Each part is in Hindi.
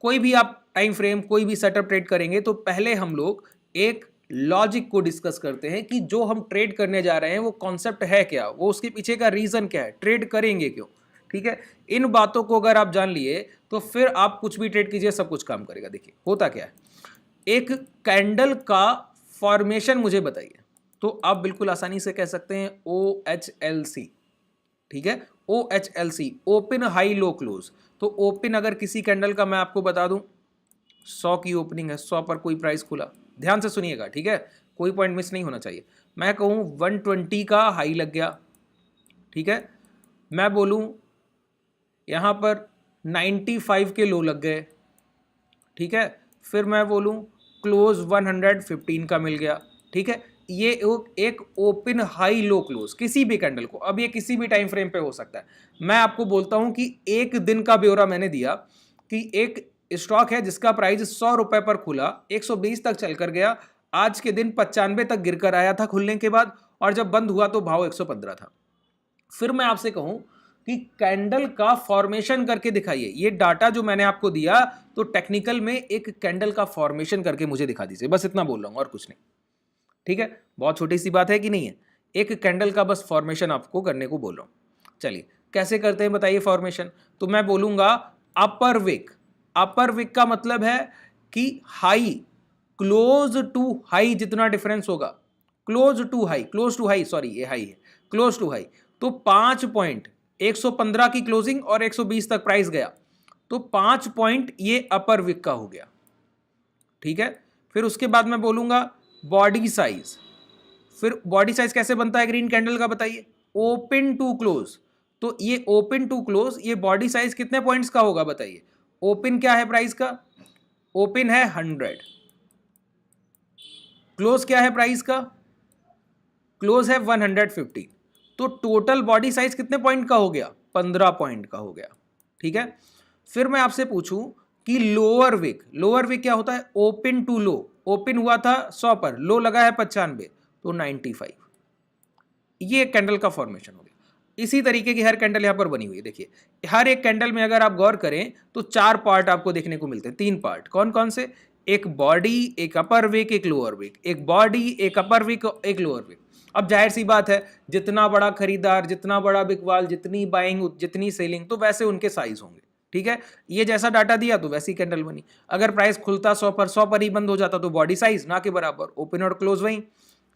कोई भी आप टाइम फ्रेम, कोई भी सेटअप ट्रेड करेंगे तो पहले हम लोग एक लॉजिक को डिस्कस करते हैं कि जो हम ट्रेड करने जा रहे हैं वो कॉन्सेप्ट है क्या, वो उसके पीछे का रीजन क्या है, ट्रेड करेंगे क्यों। ठीक है, इन बातों को अगर आप जान लिए तो फिर आप कुछ भी ट्रेड कीजिए, सब कुछ काम करेगा। देखिए होता क्या है, एक कैंडल का फॉर्मेशन मुझे बताइए, तो आप बिल्कुल आसानी से कह सकते हैं OHLC। ठीक है, OHLC, open high low close. तो ओपन अगर किसी कैंडल का मैं आपको बता दूं 100 की ओपनिंग है, 100 पर कोई प्राइस खुला, ध्यान से सुनिएगा, ठीक है, कोई पॉइंट मिस नहीं होना चाहिए। मैं कहूं 120 का हाई लग गया, ठीक है, मैं बोलूं यहां पर 95 के लो लग गए, ठीक है, फिर मैं बोलूं क्लोज 115 का मिल गया। ठीक है, ये एक ओपन हाई लो क्लोज किसी भी कैंडल को, अब ये किसी भी टाइम फ्रेम पे हो सकता है। मैं आपको बोलता हूं कि एक दिन का ब्यौरा मैंने दिया कि एक स्टॉक है जिसका प्राइस 100 रुपए पर खुला, 120 तक चलकर गया, आज के दिन 95 तक गिरकर आया था खुलने के बाद, और जब बंद हुआ तो भाव 115 था। फिर मैं आपसे कहूं कि कैंडल का फॉर्मेशन करके दिखाइए, ये डाटा जो मैंने आपको दिया तो टेक्निकल में एक कैंडल का फॉर्मेशन करके मुझे दिखा दीजिए, बस इतना बोल रहा हूं और कुछ नहीं। ठीक है, बहुत छोटी सी बात है कि नहीं है, एक कैंडल का बस फॉर्मेशन आपको करने को बोल रहा हूं। चलिए कैसे करते हैं बताइए फॉर्मेशन। तो मैं बोलूंगा अपर विक, अपर विक का मतलब है कि हाई क्लोज टू हाई जितना डिफरेंस होगा, close to high, close to high, sorry ये हाई है, क्लोज टू हाई, तो 5 पॉइंट, 115 की क्लोजिंग और 120 तक प्राइस गया, तो 5 पॉइंट ये अपर विक का हो गया। ठीक है, फिर उसके बाद मैं बोलूंगा बॉडी साइज। फिर बॉडी साइज कैसे बनता है ग्रीन कैंडल का बताइए, ओपन टू क्लोज। तो ये ओपन टू क्लोज, ये बॉडी साइज कितने पॉइंट्स का होगा बताइए। ओपन क्या है प्राइस का, ओपन है 100, क्लोज क्या है प्राइस का, क्लोज है 150, तो टोटल बॉडी साइज कितने पॉइंट का हो गया, 15 पॉइंट का हो गया। ठीक है, फिर मैं आपसे पूछूं कि लोअर विक, लोअर विक क्या होता है, ओपन टू लो, ओपन हुआ था 100 पर, लो लगा है 95, तो 95, ये कैंडल का फॉर्मेशन हो गया। इसी तरीके की हर कैंडल यहां पर बनी हुई है। देखिए हर एक कैंडल में अगर आप गौर करें तो 4 पार्ट आपको देखने को मिलते हैं, 3 पार्ट, कौन कौन से, एक बॉडी, एक अपर विक, एक लोअर विक, एक बॉडी, एक अपर विक, एक लोअर विक। अब जाहिर सी बात है, जितना बड़ा खरीदार, जितना बड़ा बिकवाल, जितनी बाइंग जितनी सेलिंग, तो वैसे उनके साइज होंगे। ठीक है, ये जैसा डाटा दिया तो वैसी कैंडल बनी। अगर प्राइस खुलता 100 पर ही बंद हो जाता तो बॉडी साइज ना के बराबर, ओपन और क्लोज वहीं,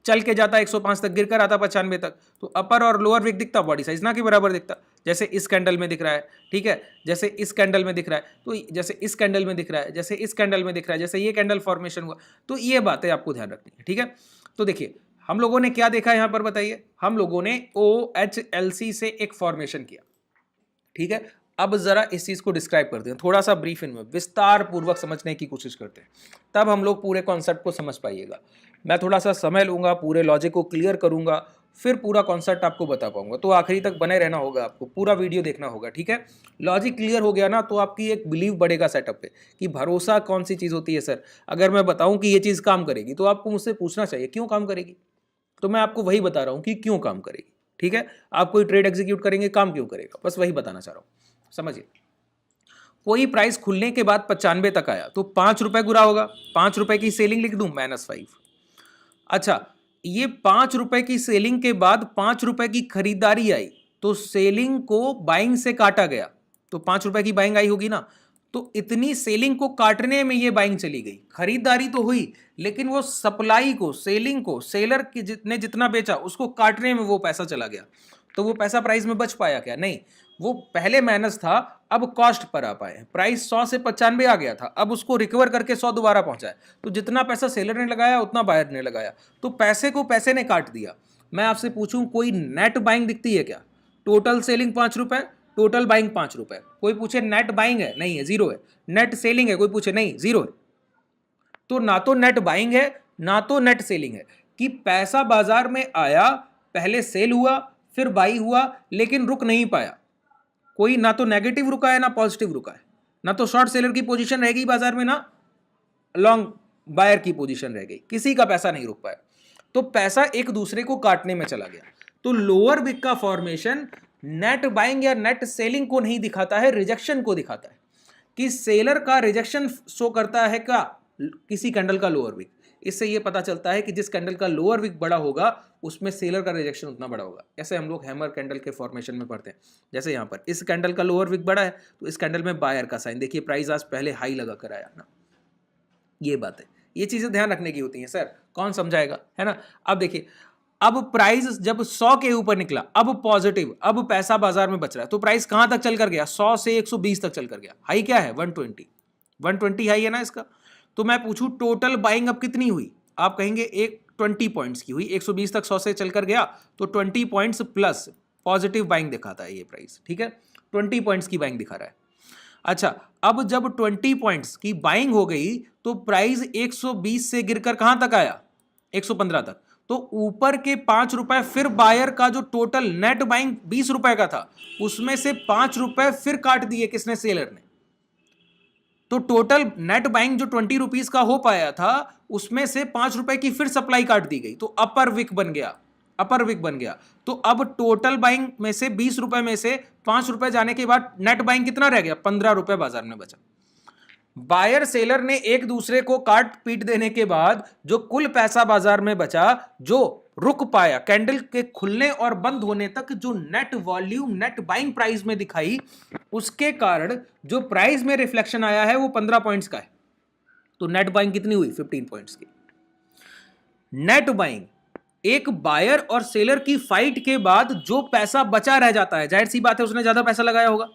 चल के जाता 105 तक, गिरकर आता 95 तक, तो अपर और लोअर विक दिखता, बॉडी साइज ना के बराबर दिखता, जैसे इस कैंडल में दिख रहा है। ठीक है, जैसे इस कैंडल में दिख रहा है, तो जैसे इस कैंडल में दिख रहा है, जैसे इस कैंडल में दिख रहा है, जैसे ये कैंडल फॉर्मेशन हुआ, तो ये बातें आपको ध्यान रखनी है। ठीक है, तो देखिए हम लोगों ने क्या देखा यहां पर बताइए, हम लोगों ने OHLC से एक फॉर्मेशन किया। ठीक है, अब जरा इस चीज को डिस्क्राइब करते हैं, थोड़ा सा ब्रीफ इनमें विस्तार पूर्वक समझने की कोशिश करते हैं, तब हम लोग पूरे कॉन्सेप्ट को समझ पाइएगा। मैं थोड़ा सा समय लूंगा, पूरे लॉजिक को क्लियर करूंगा, फिर पूरा कॉन्सेप्ट आपको बता पाऊंगा, तो आखिरी तक बने रहना होगा, आपको पूरा वीडियो देखना होगा। ठीक है, लॉजिक क्लियर हो गया ना तो आपकी एक बिलीव बढ़ेगा सेटअप पे, कि भरोसा कौन सी चीज होती है सर, अगर मैं बताऊं कि ये चीज काम करेगी तो आपको मुझसे पूछना चाहिए क्यों काम करेगी, तो मैं आपको वही बता रहा हूं कि क्यों काम करेगी। ठीक है, आप कोई ट्रेड एग्जीक्यूट करेंगे, काम क्यों करेगा, बस वही बताना चाह रहा हूं, समझिए। कोई प्राइस खुलने के बाद 95 तक आया तो 5 रुपए गुरा होगा, 5 रुपए की सेलिंग लिख दूं, -5। अच्छा, ये 5 रुपए की सेलिंग के बाद 5 रुपए की खरीदारी आई, तो सेलिंग को बाइंग से काटा गया, तो 5 रुपए की बाइंग आई होगी ना, तो इतनी सेलिंग को काटने में ये बाइंग चली गई, खरीदारी तो हुई लेकिन वो सप्लाई को, सेलिंग को, सेलर की जितने जितना बेचा उसको काटने में वो पैसा चला गया, तो वो पैसा प्राइस में बच पाया क्या, नहीं, वो पहले माइनस था, अब कॉस्ट पर आ पाए, प्राइस 100 से 95 आ गया था, अब उसको रिकवर करके 100 दोबारा पहुंचा है, तो जितना पैसा सेलर ने लगाया उतना बायर ने लगाया, तो पैसे को पैसे ने काट दिया। मैं आपसे पूछूं कोई नेट बाइंग दिखती है क्या, टोटल सेलिंग 5 रुपए, टोटल बाइंग 5 रुपए, कोई पूछे नेट बाइंग है, नहीं है, जीरो है, नेट सेलिंग है, कोई पूछे नहीं, जीरो है। तो ना तो नेट बाइंग है ना तो नेट सेलिंग है, कि पैसा बाजार में आया, पहले सेल हुआ फिर बाई हुआ, लेकिन रुक नहीं पाया, कोई ना तो नेगेटिव रुका है ना पॉजिटिव रुका है, ना तो शॉर्ट सेलर की पोजीशन रह गई बाजार में ना लॉन्ग बायर की पोजीशन रह गई, किसी का पैसा नहीं रुक पाया, तो पैसा एक दूसरे को काटने में चला गया। तो लोअर विक का फॉर्मेशन नेट बाइंग या नेट सेलिंग को नहीं दिखाता है, रिजेक्शन को दिखाता है, कि सेलर का रिजेक्शन शो करता है क्या किसी कैंडल का लोअर विक। इससे ये पता चलता है कि जिस कैंडल का लोअर विक बड़ा होगा उसमें सेलर का रिजेक्शन उतना बड़ा होगा। ऐसे हम लोग हैमर कैंडल के फॉर्मेशन में पढ़ते हैं। जैसे यहाँ पर इस कैंडल का लोअर विक बड़ा है तो इस कैंडल में बायर का साइन, देखिए प्राइस आज पहले हाई लगा कर आया ना, ये बात है। ये चीजें ध्यान रखने की होती हैं सर, कौन समझाएगा, है ना। अब देखिए, अब प्राइस जब 100 के ऊपर निकला, अब पॉजिटिव, अब पैसा बाजार में बच रहा है, तो प्राइस कहां तक चल कर गया, 100 से 120 तक चल कर गया। हाई क्या है, 120 हाई है ना इसका। तो मैं पूछूं टोटल बाइंग अब कितनी हुई, आप कहेंगे एक 20 पॉइंट्स की हुई, 120 तक 100 से चल कर गया तो 20 पॉइंट्स प्लस पॉजिटिव बाइंग दिखाता है ये प्राइस, ठीक है, 20 पॉइंट्स की बाइंग दिखा रहा है। अच्छा, अब जब 20 पॉइंट्स की बाइंग हो गई तो प्राइस 120 से गिरकर कहां तक आया, 115 तक। तो ऊपर के 5 रुपए फिर बायर का जो टोटल नेट बाइंग 20 रुपए का था उसमें से 5 रुपए फिर काट दिए किसने, सेलर ने। तो टोटल नेट बाइंग जो 20 रुपीज का हो पाया था उसमें से 5 रुपए की फिर सप्लाई काट दी गई, तो अपर विक बन गया, अपर विक बन गया। तो अब टोटल बाइंग में से 20 रुपए में से 5 रुपए जाने के बाद नेट बाइंग कितना रह गया, 15 रुपए बाजार में बचा। बायर सेलर ने एक दूसरे को काट पीट देने के बाद जो कुल पैसा बाजार में बचा, जो रुक पाया कैंडल के खुलने और बंद होने तक, जो net volume net buying price में दिखाई, उसके कारण जो प्राइस में रिफ्लेक्शन आया है वो 15 पॉइंट्स का है। तो नेट बाइंग कितनी हुई, 15 पॉइंट्स की। नेट बाइंग एक बायर और सेलर की फाइट के बाद जो पैसा बचा रह जाता है, जाहिर सी बात है उसने ज्यादा पैसा लगाया होगा,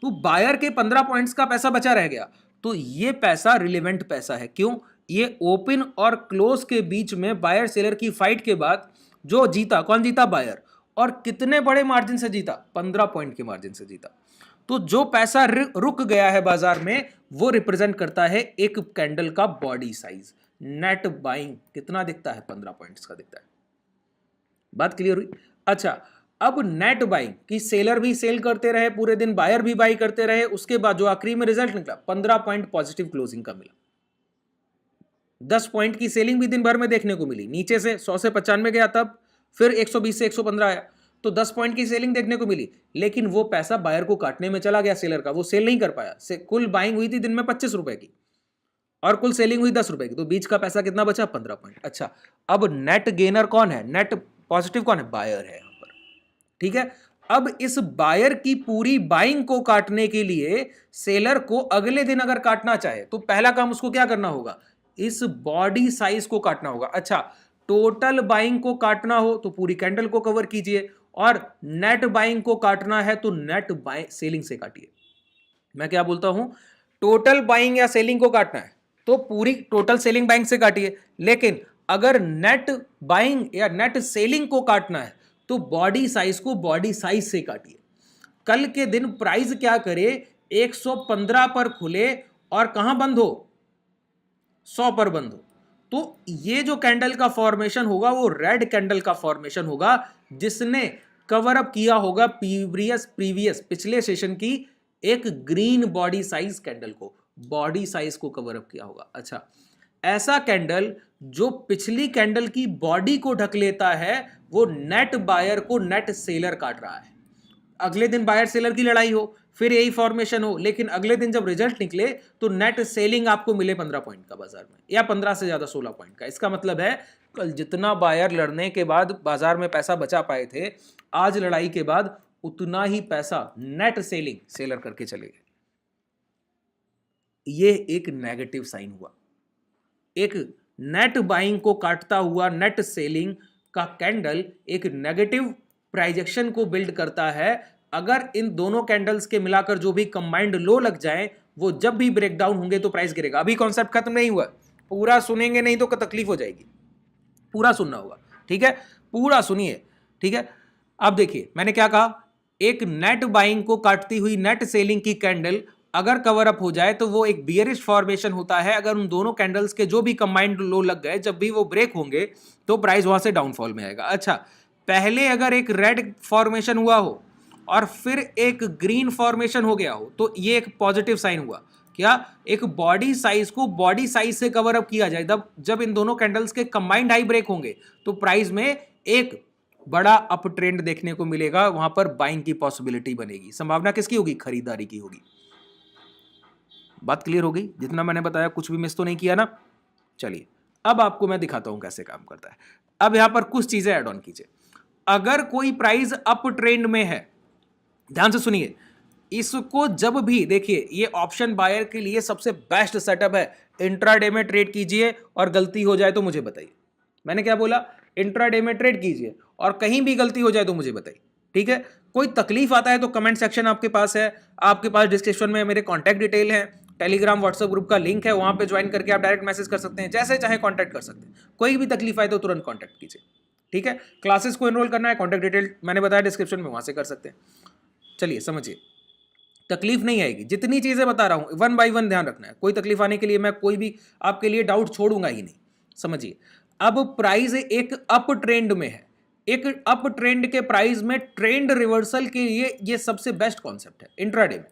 तो बायर के 15 पॉइंट्स का पैसा बचा रह गया, तो ये पैसा रिलेवेंट पैसा है। क्यों, ये ओपन और क्लोज के बीच में बायर सेलर की फाइट के बाद जो जीता, कौन जीता, बायर, और कितने बड़े मार्जिन से जीता, 15 पॉइंट के मार्जिन से जीता। तो जो पैसा रुक गया है बाजार में वो रिप्रेजेंट करता है एक कैंडल का बॉडी साइज। नेट बाइंग कितना दिखता है, 15 पॉइंट्स का दिखता है। बात क्लियर हुई। अच्छा, अब नेट बाइंग की सेलर भी सेल करते रहे पूरे दिन, बायर भी बाई करते रहे, उसके बाद जो आखिरी में रिजल्ट निकला 15 पॉइंट पॉजिटिव क्लोजिंग का मिला। 10 पॉइंट की सेलिंग भी दिन भर में देखने को मिली, नीचे से 100 से 95 गया, तब फिर 120 से 115 आया, तो 10 पॉइंट की सेलिंग देखने को मिली, लेकिन वो पैसा बायर को काटने में चला गया सेलर का, वो सेल नहीं कर पाया। कुल बाइंग हुई थी दिन में 25 रुपए की और कुल सेलिंग हुई 10 रुपए की, तो बीच का पैसा कितना बचा, 15 पॉइंट। अच्छा, अब नेट गेनर कौन है, नेट पॉजिटिव कौन है, बायर है यहां पर, ठीक है। अब इस बायर की पूरी बाइंग को काटने के लिए सेलर को अगले दिन अगर काटना चाहे तो पहला काम उसको क्या करना होगा, इस बॉडी साइज को काटना होगा। अच्छा, टोटल बाइंग को काटना हो तो पूरी कैंडल को कवर कीजिए, और नेट बाइंग को काटना है तो नेट बाइंग सेलिंग से काटिए। मैं क्या बोलता हूं, टोटल बाइंग या सेलिंग को काटना है तो पूरी टोटल सेलिंग बाइंग से काटिए, लेकिन अगर नेट बाइंग या नेट सेलिंग को काटना है तो बॉडी साइज को बॉडी साइज से काटिए। कल के दिन प्राइस क्या करे, 115 पर खुले और कहां बंद हो, 100 पर बंद हो, तो ये जो कैंडल का फॉर्मेशन होगा वो रेड कैंडल का फॉर्मेशन होगा, जिसने कवर अप किया होगा प्रीवियस पिछले सेशन की एक ग्रीन बॉडी साइज कैंडल को, बॉडी साइज को कवर अप किया होगा। अच्छा, ऐसा कैंडल जो पिछली कैंडल की बॉडी को ढक लेता है वो नेट बायर को नेट सेलर काट रहा है। अगले दिन बायर सेलर की लड़ाई हो, फिर यही फॉर्मेशन हो, लेकिन अगले दिन जब रिजल्ट निकले तो नेट सेलिंग आपको मिले 15 पॉइंट का बाजार में, या 15 से ज्यादा 16 पॉइंट का। इसका मतलब है कल जितना बायर लड़ने के बाद बाजार में पैसा बचा पाए थे, आज लड़ाई के बाद उतना ही पैसा नेट सेलिंग सेलर करके चले गए। ये एक नेगेटिव साइन हुआ। एक नेट बाइंग को काटता हुआ नेट सेलिंग का कैंडल एक नेगेटिव प्राइजेक्शन को बिल्ड करता है। अगर इन दोनों कैंडल्स के मिलाकर जो भी कंबाइंड लो लग जाए, वो जब भी ब्रेकडाउन होंगे तो प्राइस गिरेगा। अभी कॉन्सेप्ट खत्म नहीं हुआ, पूरा सुनेंगे नहीं तो तकलीफ हो जाएगी, पूरा सुनना होगा, ठीक है, पूरा सुनिए, ठीक है। अब देखिए मैंने क्या कहा, एक नेट बाइंग को काटती हुई नेट सेलिंग की कैंडल अगर कवर अप हो जाए तो वो एक बियरिश फॉर्मेशन होता है। अगर उन दोनों कैंडल्स के जो भी कंबाइंड लो लग गए, जब भी वो ब्रेक होंगे तो प्राइस वहां से डाउनफॉल में आएगा। अच्छा, पहले अगर एक रेड फॉर्मेशन हुआ हो और फिर एक ग्रीन फॉर्मेशन हो गया हो तो ये एक पॉजिटिव साइन हुआ। क्या, एक बॉडी साइज को बॉडी साइज से कवर अप किया जाए, जब इन दोनों कैंडल्स के कंबाइंड हाई ब्रेक होंगे तो प्राइस में एक बड़ा अप ट्रेंड देखने को मिलेगा, वहां पर बाइंग की पॉसिबिलिटी बनेगी। संभावना किसकी होगी, खरीदारी की होगी। बात क्लियर हो गई? जितना मैंने बताया कुछ भी मिस तो नहीं किया ना? चलिए अब आपको मैं दिखाता हूं कैसे काम करता है। अब यहां पर कुछ चीजें ऐड ऑन कीजिए। अगर कोई प्राइस अप ट्रेंड में है, ध्यान से सुनिए, इसको जब भी देखिए, ये ऑप्शन बायर के लिए सबसे बेस्ट सेटअप है। इंट्राडे में ट्रेड कीजिए और गलती हो जाए तो मुझे बताइए। मैंने क्या बोला? इंट्राडे में ट्रेड कीजिए और कहीं भी गलती हो जाए तो मुझे बताइए, ठीक है? कोई तकलीफ आता है तो कमेंट सेक्शन आपके पास है, आपके पास डिस्क्रिप्शन में मेरे कॉन्टैक्ट डिटेल है, टेलीग्राम व्हाट्सएप ग्रुप का लिंक है, वहां पे ज्वाइन करके आप डायरेक्ट मैसेज कर सकते हैं, जैसे चाहे कॉन्टैक्ट कर सकते हैं। कोई भी तकलीफ आए तो तुरंत कॉन्टैक्ट कीजिए, ठीक है? क्लासेस को एनरोल करना है, कॉन्टैक्ट डिटेल मैंने बताया डिस्क्रिप्शन में, वहां से कर सकते हैं। चलिए समझिए, तकलीफ नहीं आएगी। जितनी चीजें बता रहा हूं वन बाय वन ध्यान रखना है, कोई तकलीफ आने के लिए मैं कोई भी आपके लिए डाउट छोड़ूंगा ही नहीं। समझिए, अब प्राइस एक अप ट्रेंड में है, एक अप ट्रेंड के प्राइस में ट्रेंड रिवर्सल के लिए ये सबसे बेस्ट कॉन्सेप्ट है। इंट्राडे में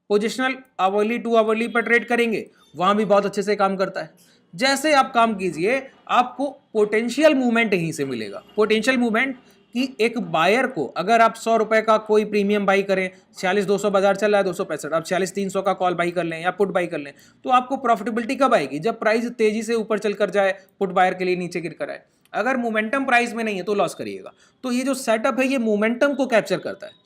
पोजिशनल आवरली टू आवरली पर ट्रेड करेंगे, वहां भी बहुत अच्छे से काम करता है। जैसे आप काम कीजिए, आपको पोटेंशियल मूवमेंट यहीं से मिलेगा। पोटेंशियल मूवमेंट कि एक बायर को अगर आप 100 रुपए का कोई प्रीमियम बाई करें, 46,200 बाजार चल रहा है, 265, आप 46,300 का कॉल बाई कर लें या पुट बाई कर लें, तो आपको प्रॉफिटेबिलिटी कब आएगी? जब प्राइस तेजी से ऊपर चलकर जाए, पुट बायर के लिए नीचे गिर कर आए। अगर मोमेंटम प्राइस में नहीं है तो लॉस करिएगा। तो ये जो सेटअप है ये मोमेंटम को कैप्चर करता है।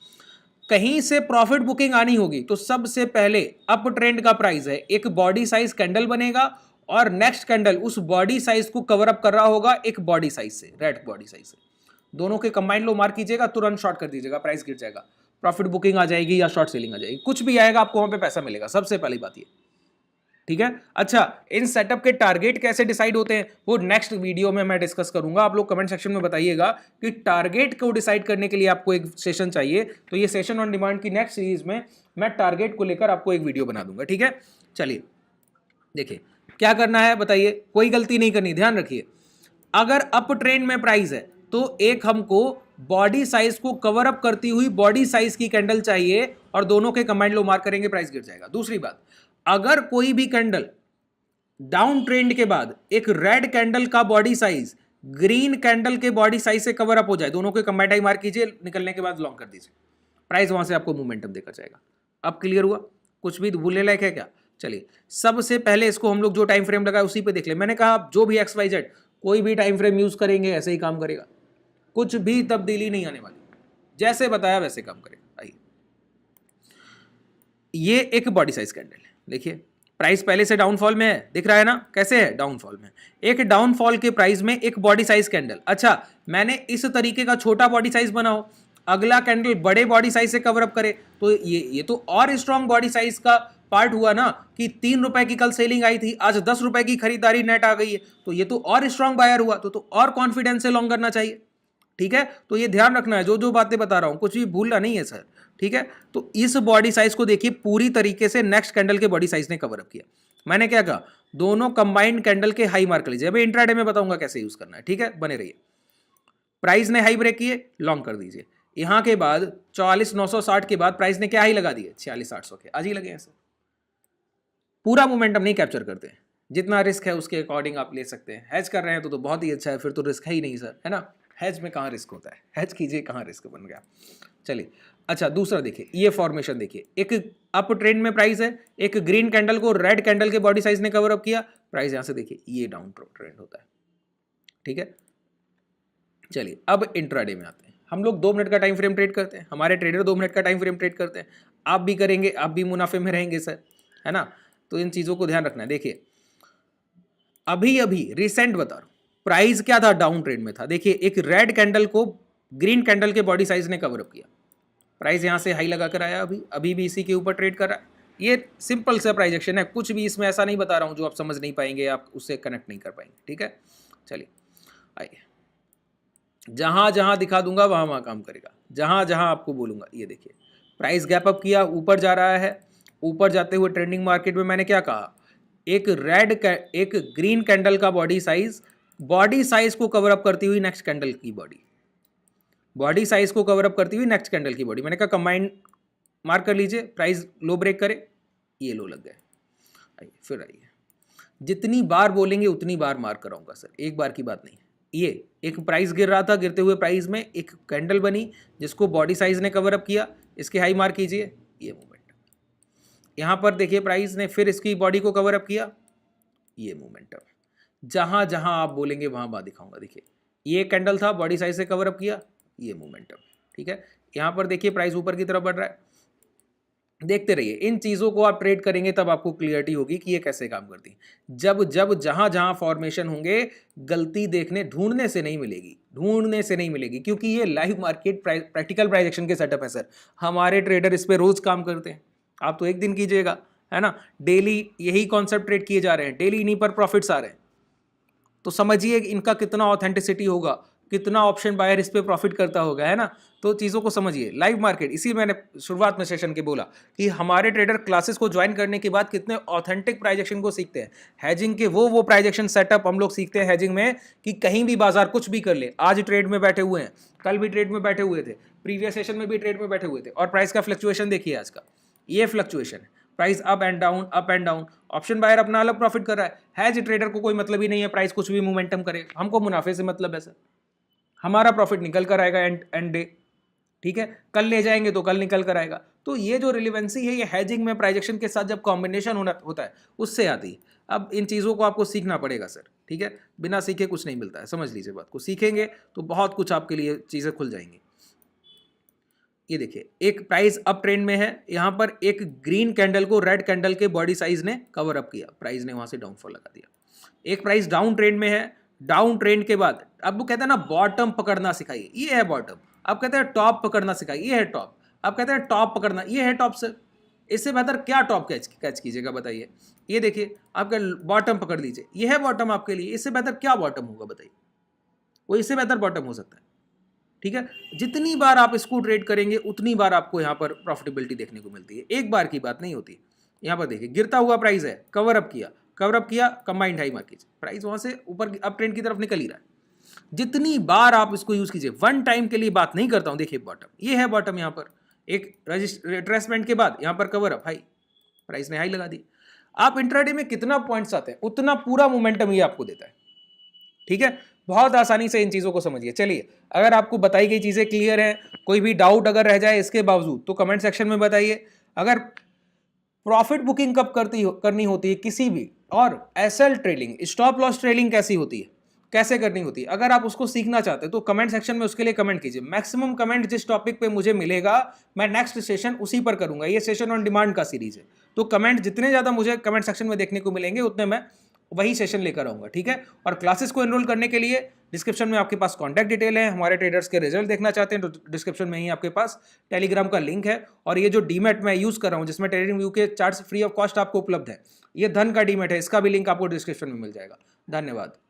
कहीं से प्रॉफिट बुकिंग आनी होगी तो सबसे पहले अप ट्रेंड का प्राइस है, एक बॉडी साइज कैंडल बनेगा और नेक्स्ट कैंडल उस बॉडी साइज को कवर अप कर रहा होगा एक बॉडी साइज से, रेड बॉडी साइज से। दोनों के कंबाइंड लो मार्क कीजिएगा, तुरंत शॉर्ट कर दीजिएगा, प्राइस गिर जाएगा, प्रॉफिट बुकिंग आ जाएगी या शॉर्ट सेलिंग आ जाएगी, कुछ भी आएगा आपको वहां पे पैसा मिलेगा। सबसे पहली बात ये, ठीक है? अच्छा, इन सेटअप के टारगेट कैसे डिसाइड होते हैं वो नेक्स्ट वीडियो में मैं डिस्कस करूंगा। आप लोग कमेंट सेक्शन में बताइएगा कि टारगेट को डिसाइड करने के लिए आपको एक सेशन चाहिए, तो ये सेशन ऑन डिमांड की नेक्स्ट सीरीज में मैं टारगेट को लेकर आपको एक वीडियो बना दूंगा, ठीक है? चलिए देखिए क्या करना है बताइए, कोई गलती नहीं करनी, ध्यान रखिए। अगर अप ट्रेंड में प्राइस है तो एक हमको बॉडी साइज को कवर अप करती हुई बॉडी साइज की कैंडल चाहिए और दोनों के कंबाइंड लो मार्क करेंगे, प्राइस गिर जाएगा। दूसरी बात, अगर कोई भी कैंडल डाउन ट्रेंड के बाद एक रेड कैंडल का बॉडी साइज ग्रीन कैंडल के बॉडी साइज से कवर अप हो जाए, दोनों के कंबाइंड हाई मार्क कीजिए, निकलने के बाद लॉन्ग कर दीजिए, प्राइस वहां से आपको मोमेंटम देकर जाएगा। अब क्लियर हुआ? कुछ भी भूलने लायक है क्या? चलिए सबसे पहले इसको हम लोग जो टाइम फ्रेम लगा उसी पे देख ले। मैंने कहा जो भी XYZ कोई भी टाइम फ्रेम यूज करेंगे ऐसे ही काम करेगा, कुछ भी तब्दीली नहीं आने वाली, जैसे बताया वैसे काम करेगा। आइए, ये एक बॉडी साइज कैंडल है, देखिए प्राइस पहले से डाउनफॉल में है, दिख रहा है ना? कैसे है? डाउनफॉल में। एक डाउनफॉल के प्राइस में एक बॉडी साइज कैंडल। अच्छा, मैंने इस तरीके का छोटा बॉडी साइज बनाओ, अगला कैंडल बड़े बॉडी साइज से कवर अप करे, तो ये तो और स्ट्रॉन्ग बॉडी साइज का पार्ट हुआ ना कि 3 रुपए की कल सेलिंग आई थी, आज 10 रुपए की खरीदारी नेट आ गई है, तो ये तो और स्ट्रॉन्ग बायर हुआ, तो और कॉन्फिडेंस से लॉन्ग करना चाहिए, ठीक है? तो ये ध्यान रखना है, जो जो बातें बता रहा हूं कुछ भी भूलना नहीं है सर, ठीक है? तो इस बॉडी साइज को देखिए पूरी तरीके से नेक्स्ट कैंडल के बॉडी साइज ने कवर अप किया। मैंने क्या कहा? दोनों कंबाइंड कैंडल के हाई मार्क लीजिए। अभी इंट्राडे में बताऊंगा कैसे यूज करना है, ठीक है? बने रहिए। प्राइस ने हाई ब्रेक किए, लॉन्ग कर दीजिए। यहां के बाद 44,960 के बाद प्राइस ने क्या हाई लगा दिए? 46,800 के, आज ही लगे ऐसे। पूरा मोमेंटम नहीं कैप्चर करते हैं, जितना रिस्क है उसके अकॉर्डिंग आप ले सकते हैं। हैज कर रहे हैं तो बहुत ही अच्छा है, फिर तो रिस्क है ही नहीं सर, है ना? हैज में कहाँ रिस्क होता है? हैज कीजिए, कहाँ रिस्क बन गया। चलिए अच्छा, दूसरा देखिए, ये फॉर्मेशन देखिए, एक अप ट्रेंड में प्राइस है, एक ग्रीन कैंडल को रेड कैंडल के बॉडी साइज ने कवर अप किया, प्राइस यहां से देखिए ये डाउन ट्रेंड होता है, ठीक है? चलिए अब इंट्राडे में आते हैं। हम लोग 2 मिनट का टाइम फ्रेम ट्रेड करते हैं, हमारे ट्रेडर 2 मिनट का टाइम फ्रेम ट्रेड करते हैं। आप भी करेंगे, आप भी मुनाफे में रहेंगे सर, है ना? तो इन चीजों को ध्यान रखना है। देखिए अभी अभी रिसेंट बता रहा हूं, प्राइस क्या था? डाउन ट्रेंड में था। देखिए एक रेड कैंडल को ग्रीन कैंडल के बॉडी साइज ने कवर अप किया, प्राइस यहां से हाई लगा कर आया, अभी भी इसी के ऊपर ट्रेड कर रहा है। ये सिंपल सा प्राइस एक्शन है, कुछ भी इसमें ऐसा नहीं बता रहा हूं जो आप समझ नहीं पाएंगे, आप उससे कनेक्ट नहीं कर पाएंगे, ठीक है? चलिए आइए, जहां जहां दिखा दूंगा वहां वहां काम करेगा, जहां जहां आपको बोलूंगा। ये देखिए प्राइस गैप अप किया, ऊपर जा रहा है, ऊपर जाते हुए ट्रेंडिंग मार्केट में मैंने क्या कहा? एक ग्रीन कैंडल का बॉडी साइज को कवर अप करती हुई नेक्स्ट कैंडल की बॉडी साइज को कवर अप करती हुई नेक्स्ट कैंडल की बॉडी। मैंने कहा कंबाइंड मार्क कर लीजिए, प्राइस लो ब्रेक करे, ये लो लग गए। आइए फिर आइए, जितनी बार बोलेंगे उतनी बार मार्क कराऊंगा सर, एक बार की बात नहीं। ये एक प्राइस गिर रहा था, गिरते हुए प्राइस में एक कैंडल बनी जिसको बॉडी साइज ने कवर अप किया, इसके हाई मार्क कीजिए, ये मूवमेंट। यहाँ पर देखिए प्राइस ने फिर इसकी बॉडी को कवर अप किया, ये मोमेंटम, जहाँ जहाँ आप बोलेंगे वहाँ बात दिखाऊंगा। देखिए ये कैंडल था, बॉडी साइज से कवर अप किया, ये मोमेंटम, ठीक है। यहाँ पर देखिए प्राइस ऊपर की तरफ बढ़ रहा है। देखते रहिए, इन चीज़ों को आप ट्रेड करेंगे तब आपको क्लियरिटी होगी कि ये कैसे काम करती है। जब जब जहाँ जहाँ फॉर्मेशन होंगे, गलती देखने ढूंढने से नहीं मिलेगी, ढूंढने से नहीं मिलेगी, क्योंकि ये live market practical price action के सेटअप है सर। हमारे ट्रेडर इस पर रोज काम करते हैं, आप तो एक दिन कीजिएगा, है ना। डेली यही कॉन्सेप्ट ट्रेड किए जा रहे हैं, डेली इन्हीं पर प्रॉफिट्स आ रहे हैं। तो समझिए इनका कितना ऑथेंटिसिटी होगा, कितना ऑप्शन बायर इस पे प्रॉफिट करता होगा, है ना। तो चीज़ों को समझिए, लाइव मार्केट, इसी मैंने शुरुआत में सेशन के बोला कि हमारे ट्रेडर क्लासेस को ज्वाइन करने के बाद कितने ऑथेंटिक प्राइस एक्शन को सीखते हैं। हैजिंग के वो प्राइस एक्शन सेटअप हम लोग सीखते हैं हैजिंग में, कि कहीं भी बाजार कुछ भी कर ले, आज ट्रेड में बैठे हुए हैं, कल भी ट्रेड में बैठे हुए थे, प्रीवियस सेशन में भी ट्रेड में बैठे हुए थे, और प्राइस का फ्लक्चुएशन देखिए आज का, ये फ्लक्चुएशन है, price up and down, up and down. Option buyer अपना अलग प्रॉफिट कर रहा है, हैज ट्रेडर को कोई मतलब ही नहीं है प्राइस कुछ भी मोमेंटम करे, हमको मुनाफे से मतलब है सर। हमारा प्रॉफिट निकल कर आएगा एंड डे, ठीक है, कल ले जाएंगे तो कल निकल कर आएगा। तो ये जो रिलेवेंसी है, ये हैजिंग में प्राइस एक्शन के साथ जब कॉम्बिनेशन होता है उससे आती है। अब इन चीज़ों को आपको सीखना पड़ेगा सर, ठीक है, बिना सीखे कुछ नहीं मिलता है, समझ लीजिए बात को। सीखेंगे तो बहुत कुछ आपके लिए चीज़ें खुल जाएंगी। ये देखिए एक प्राइस अप ट्रेंड में है, यहाँ पर एक ग्रीन कैंडल को रेड कैंडल के बॉडी साइज ने कवर अप किया, प्राइस ने वहां से डाउनफॉल लगा दिया। एक प्राइस डाउन ट्रेंड में है, डाउन ट्रेंड के बाद अब वो कहते हैं ना बॉटम पकड़ना सिखाइए, ये है बॉटम। अब कहते हैं टॉप पकड़ना सिखाइए, ये है टॉप। अब कहते हैं टॉप पकड़ना, ये है टॉप सर। इससे बेहतर क्या टॉप कैच कीजिएगा बताइए। ये देखिए आपका बॉटम पकड़ लीजिए, ये है बॉटम आपके लिए, इससे बेहतर क्या बॉटम होगा बताइए, वो इससे बेहतर बॉटम हो सकता है, ठीक है। जितनी बार आप इसको ट्रेड करेंगे उतनी बार आपको यहाँ पर प्रॉफिटेबिलिटी देखने को मिलती है, एक बार की बात नहीं होती। यहाँ पर देखिए गिरता हुआ प्राइस है, कवर अप किया, कंबाइंड हाई मार्क कीजिए, प्राइस वहां से ऊपर अप ट्रेंड की तरफ निकल ही रहा है। जितनी बार आप इसको यूज कीजिए, वन टाइम के लिए बात नहीं करता हूं। देखिए बॉटम, ये है बॉटम, यहाँ पर एक रिट्रेसमेंट के बाद यहाँ पर कवर अप, हाई, प्राइस ने हाई लगा दी। आप इंट्राडे में कितना पॉइंट्स आते हैं उतना पूरा मोमेंटम ये आपको देता है, ठीक है। बहुत आसानी से इन चीजों को समझिए। चलिए, अगर आपको बताई गई चीजें क्लियर है, कोई भी डाउट अगर रह जाए इसके बावजूद तो कमेंट सेक्शन में बताइए। अगर प्रॉफिट बुकिंग कब करनी होती है किसी भी, और SL trading, stop loss trading कैसी होती है, कैसे करनी होती है, अगर आप उसको सीखना चाहते हैं तो कमेंट सेक्शन में उसके लिए कमेंट कीजिए। मैक्सिमम कमेंट जिस टॉपिक पे मुझे मिलेगा मैं नेक्स्ट सेशन उसी पर करूंगा। ये सेशन ऑन डिमांड का सीरीज है, तो कमेंट जितने ज्यादा मुझे कमेंट सेक्शन में देखने को मिलेंगे उतने मैं वही सेशन लेकर आऊंगा, ठीक है। और क्लासेस को एनरोल करने के लिए डिस्क्रिप्शन में आपके पास कॉन्टैक्ट डिटेल है। हमारे ट्रेडर्स के रिजल्ट देखना चाहते हैं तो डिस्क्रिप्शन में ही आपके पास टेलीग्राम का लिंक है। और ये जो डीमेट मैं यूज कर रहा हूँ जिसमें ट्रेडिंग व्यू के चार्ट्स फ्री ऑफ कॉस्ट आपको उपलब्ध है, ये धन का डीमेट है, इसका भी लिंक आपको डिस्क्रिप्शन में मिल जाएगा। धन्यवाद।